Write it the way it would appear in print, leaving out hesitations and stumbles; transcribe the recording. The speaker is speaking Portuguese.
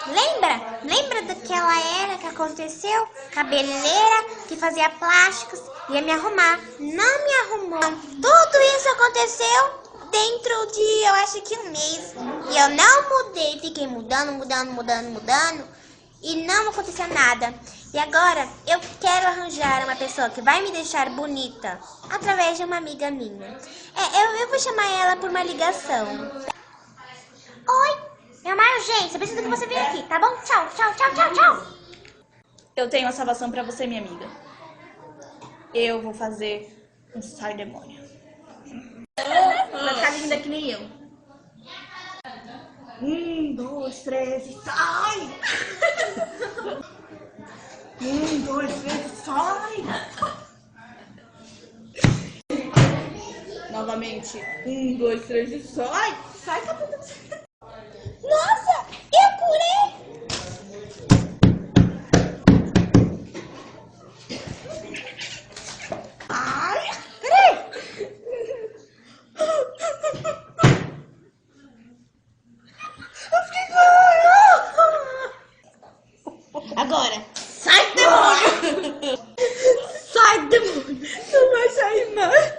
Lembra? Lembra daquela era que aconteceu? Cabeleireira que fazia plásticos, ia me arrumar. Não me arrumou. Tudo isso aconteceu dentro de, eu acho que um mês. E eu não mudei, fiquei mudando. E não aconteceu nada. E agora eu quero arranjar uma pessoa que vai me deixar bonita através de uma amiga minha. Eu vou chamar ela por uma ligação. Oi, meu Mário, gente, eu preciso que você venha aqui, tá bom? Tchau. Eu tenho uma salvação pra você, minha amiga. Eu vou fazer um sai demônio. Vai ficar linda que nem eu. 1, 2, 3 e sai! 1, 2, 3 e sai! Novamente. 1, 2, 3 e sai! Sai, capitão! Nossa, eu curei! Ai! Peraí! Agora, sai, demônio! Sai, demônio! Não vai sair mais!